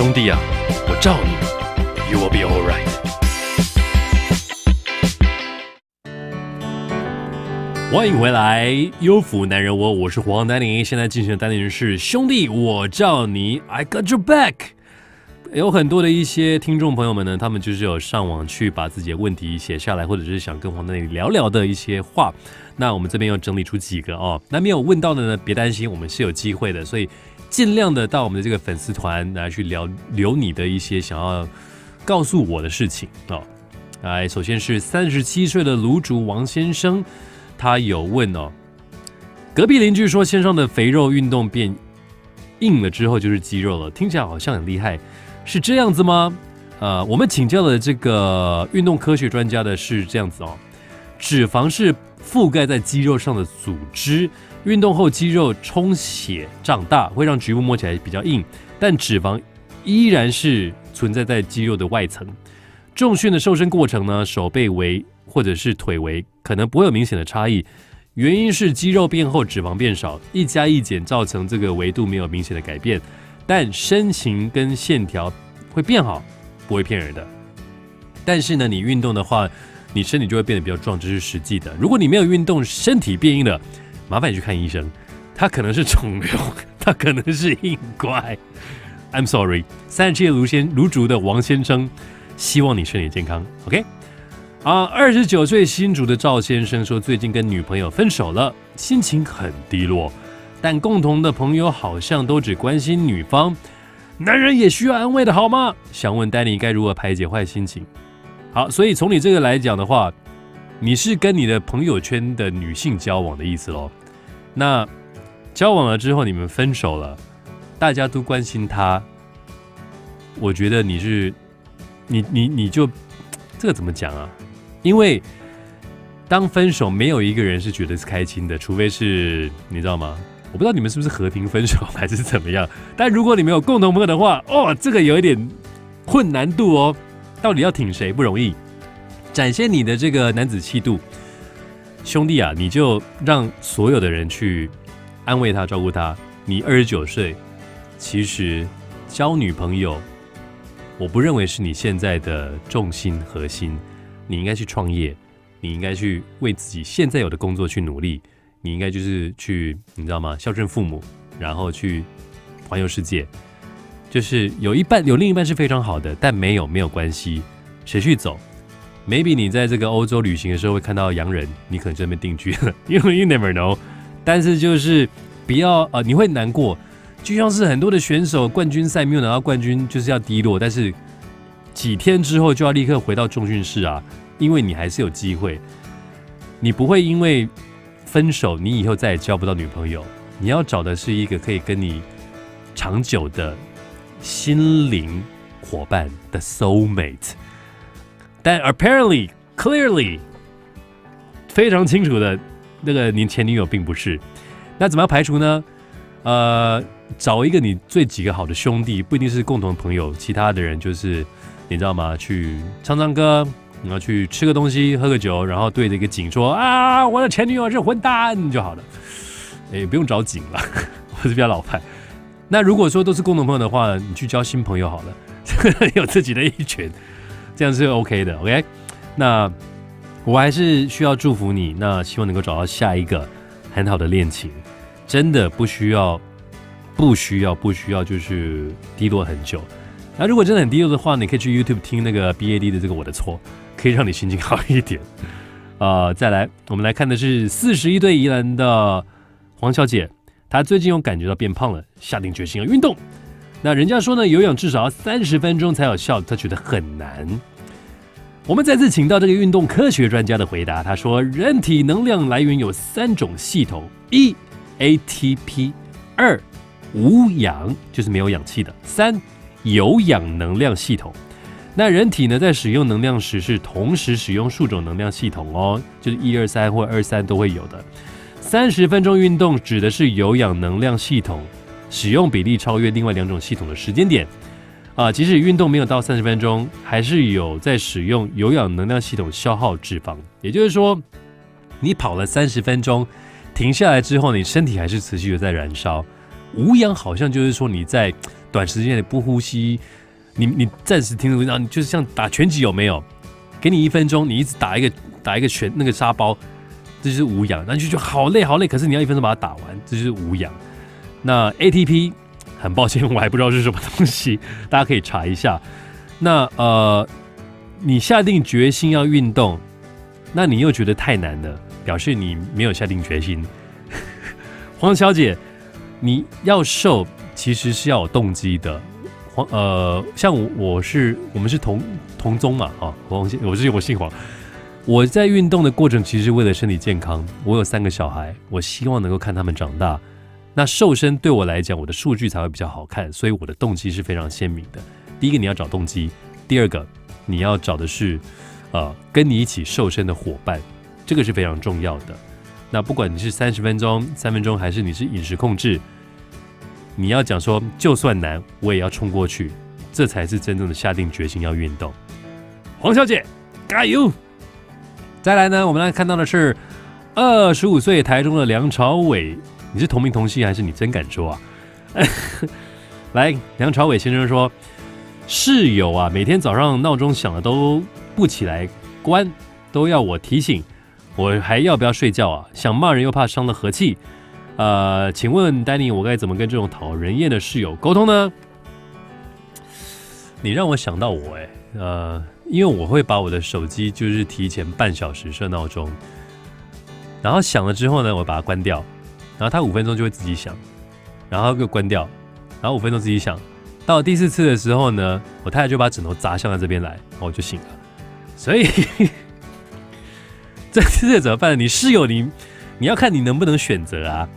兄弟啊，我罩你 ，You will be alright。欢迎回来，优抚男人我是黄丹妮。现在进行的单元是兄弟，我罩你 ，I got your back。有很多的一些听众朋友们呢，他们就是有上网去把自己的问题写下来，或者是想跟黄丹妮聊聊的一些话。那我们这边又整理出几个哦，那没有问到的呢，别担心，我们是有机会的，所以尽量的到我们的这个粉丝团来去留你的一些想要告诉我的事情哦。首先是37岁的卤煮王先生，他有问哦，隔壁邻居说线上的肥肉运动变硬了之后就是肌肉了，听起来好像很厉害，是这样子吗？我们请教了这个运动科学专家的是这样子哦，脂肪是覆盖在肌肉上的组织，运动后肌肉充血长大，会让局部摸起来比较硬，但脂肪依然是存在在肌肉的外层。重训的瘦身过程呢，手背围或者是腿围可能不会有明显的差异，原因是肌肉变厚，脂肪变少，一加一减造成这个维度没有明显的改变，但身形跟线条会变好，不会骗人的。但是呢，你运动的话，你身体就会变得比较壮，这是实际的。如果你没有运动，身体变硬了，麻烦你去看医生，他可能是肿瘤，他可能是硬块。I'm sorry， 37岁卤煮的王先生，希望你身体健康。OK， 29岁新竹的赵先生说，最近跟女朋友分手了，心情很低落，但共同的朋友好像都只关心女方，男人也需要安慰的好吗？想问丹妮该如何排解坏心情？好，所以从你这个来讲的话，你是跟你的朋友圈的女性交往的意思咯。那交往了之后你们分手了，大家都关心她，我觉得你就这个怎么讲啊？因为当分手没有一个人是觉得是开心的，除非是你知道吗？我不知道你们是不是和平分手还是怎么样，但如果你们有共同朋友的话，这个有一点困难度哦。到底要挺谁不容易，展现你的这个男子气度，兄弟啊，你就让所有的人去安慰他、照顾他。你29岁，其实交女朋友，我不认为是你现在的重心核心。你应该去创业，你应该去为自己现在有的工作去努力，你应该就是去，你知道吗？孝顺父母，然后去环游世界。就是有另一半是非常好的，但没有关系，谁去走 ？Maybe 你在这个欧洲旅行的时候会看到洋人，你可能在那边定居了，因为 you never know。但是就是不要你会难过，就像是很多的选手冠军赛没有拿到冠军，就是要低落，但是几天之后就要立刻回到重训室啊，因为你还是有机会，你不会因为分手你以后再也交不到女朋友，你要找的是一个可以跟你长久的心灵伙伴的 soulmate， 但 clearly 非常清楚的那个你前女友并不是。那怎么样排除呢？找一个你最几个好的兄弟，不一定是共同朋友，其他的人就是你知道吗？去唱歌，然后去吃个东西，喝个酒，然后对着一个井说啊，我的前女友是混蛋就好了。不用找井了，我是比较老派。那如果说都是共同朋友的话，你去交新朋友好了，有自己的一群，这样是 OK 的 ，OK？ 那我还是需要祝福你，那希望能够找到下一个很好的恋情，真的不需要就是低落很久。那如果真的很低落的话，你可以去 YouTube 听那个 BAD 的这个我的错，可以让你心情好一点。再来，我们来看的是41岁宜兰的黄小姐。他最近有感觉到变胖了，下定决心要运动。那人家说呢，有氧至少要30分钟才有效，他觉得很难。我们再次请到这个运动科学专家的回答，他说，人体能量来源有3种系统：1 ATP， 2无氧，就是没有氧气的；3有氧能量系统。那人体呢，在使用能量时是同时使用数种能量系统哦，就是123或23都会有的。30分钟运动指的是有氧能量系统使用比例超越另外2种系统的时间点即使运动没有到30分钟，还是有在使用有氧能量系统消耗脂肪。也就是说，你跑了30分钟，停下来之后，你身体还是持续的在燃烧。无氧好像就是说你在短时间内不呼吸，你暂时停止，然后你就是像打拳击有没有？给你1分钟，你一直打一个拳那个沙包，这就是无氧，那就觉得好累好累，可是你要1分钟把它打完，这就是无氧。那 ATP 很抱歉，我还不知道是什么东西，大家可以查一下。那你下定决心要运动，那你又觉得太难了，表示你没有下定决心。黄小姐，你要瘦其实是要有动机的。像我们是同宗嘛，我姓黄。我在运动的过程其实是为了身体健康。我有3个小孩，我希望能够看他们长大。那瘦身对我来讲，我的数据才会比较好看，所以我的动机是非常鲜明的。第一个你要找动机，第二个你要找的是跟你一起瘦身的伙伴，这个是非常重要的。那不管你是30分钟、3分钟，还是你是饮食控制，你要讲说就算难我也要冲过去，这才是真正的下定决心要运动。黄小姐加油！再来呢，我们来看到的是25岁台中的梁朝伟。你是同名同姓还是你真敢说啊？来，梁朝伟先生说，室友啊，每天早上闹钟响了都不起来关，都要我提醒，我还要不要睡觉啊？想骂人又怕伤了和气。请问丹尼，我该怎么跟这种讨人厌的室友沟通呢？你让我想到我因为我会把我的手机就是提前半小时设闹钟，然后响了之后呢，我把它关掉。然后它5分钟就会自己响，然后又关掉，然后5分钟自己响。到了第4次的时候呢，我太太就把枕头砸向到这边来，然后我就醒了。所以这怎么办呢？你室友你要看你能不能选择啊。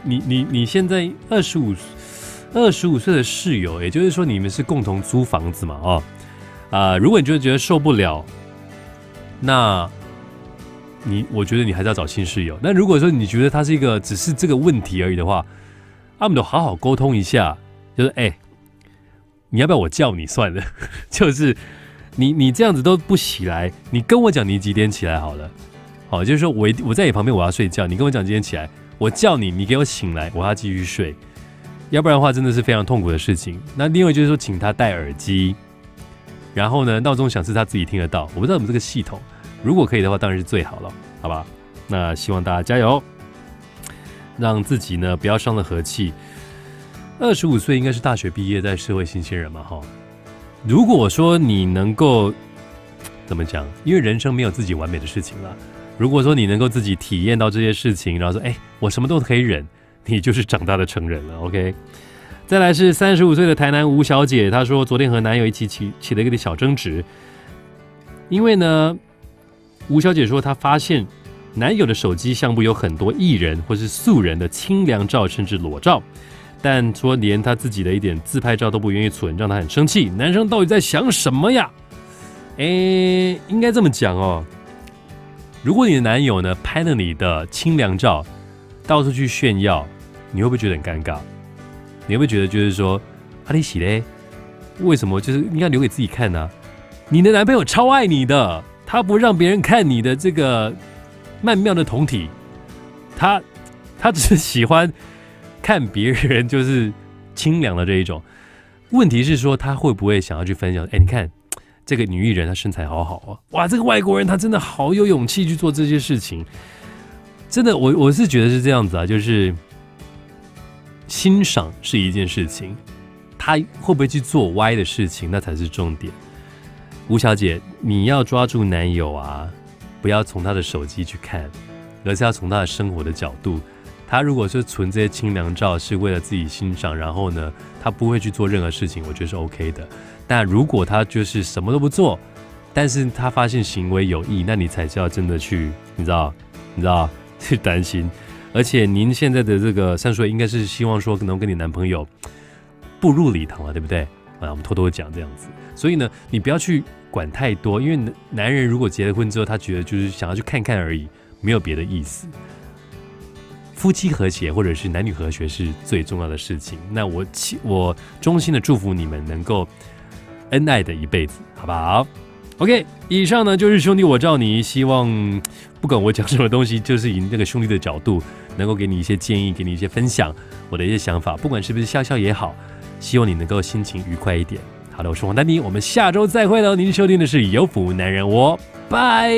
你现在25岁的室友，也就是说你们是共同租房子嘛如果你觉得受不了，那我觉得你还是要找新室友。那如果说你觉得他是只是这个问题而已的话，我们都好好沟通一下，就是你要不要我叫你算了？就是你这样子都不起来，你跟我讲你几点起来好了。好，就是说我在你旁边我要睡觉，你跟我讲几点起来，我叫你，你给我醒来，我要继续睡。要不然的话，真的是非常痛苦的事情。那另外就是说，请他戴耳机，然后呢，闹钟响是他自己听得到。我不知道我们这个系统。如果可以的话，当然是最好了，好吧？那希望大家加油，让自己呢不要伤了和气。25岁应该是大学毕业，在社会新鲜人嘛，如果说你能够怎么讲？因为人生没有自己完美的事情了。如果说你能够自己体验到这些事情，然后说，我什么都可以忍，你就是长大的成人了。OK。再来是35岁的台南吴小姐，她说昨天和男友一起起了一个小争执，因为呢。吴小姐说，她发现男友的手机相簿有很多艺人或是素人的清凉照，甚至裸照，但说连他自己的一点自拍照都不愿意存，让她很生气。男生到底在想什么呀？应该这么讲哦。如果你的男友呢拍了你的清凉照，到处去炫耀，你会不会觉得很尴尬？你会不会觉得就是说，你洗嘞？为什么就是应该留给自己看呢？你的男朋友超爱你的。他不让别人看你的这个曼妙的胴体，他只是喜欢看别人就是清凉的这一种。问题是说他会不会想要去分享？你看这个女艺人她身材好好啊，哇，这个外国人他真的好有勇气去做这些事情。真的，我是觉得是这样子啊，就是欣赏是一件事情，他会不会去做歪的事情，那才是重点。吴小姐，你要抓住男友啊，不要从他的手机去看，而是要从他的生活的角度。他如果是存这些清凉照是为了自己欣赏，然后呢，他不会去做任何事情，我觉得是 OK 的。但如果他就是什么都不做，但是他发现行为有异，那你才是要真的去，你知道去担心。而且您现在的这个30岁，应该是希望说能跟你男朋友步入礼堂了，对不对？我们偷偷讲这样子。所以呢，你不要去管太多，因为男人如果结了婚之后，他觉得就是想要去看看而已，没有别的意思。夫妻和谐或者是男女和谐是最重要的事情。那我衷心的祝福你们能够恩爱的一辈子，好不好 ？OK， 以上呢就是兄弟我罩你，希望不管我讲什么东西，就是以那个兄弟的角度，能够给你一些建议，给你一些分享，我的一些想法，不管是不是笑笑也好。希望你能够心情愉快一点。好的，我是黄丹妮，我们下周再会喽。您收听的是有福男人窝，拜。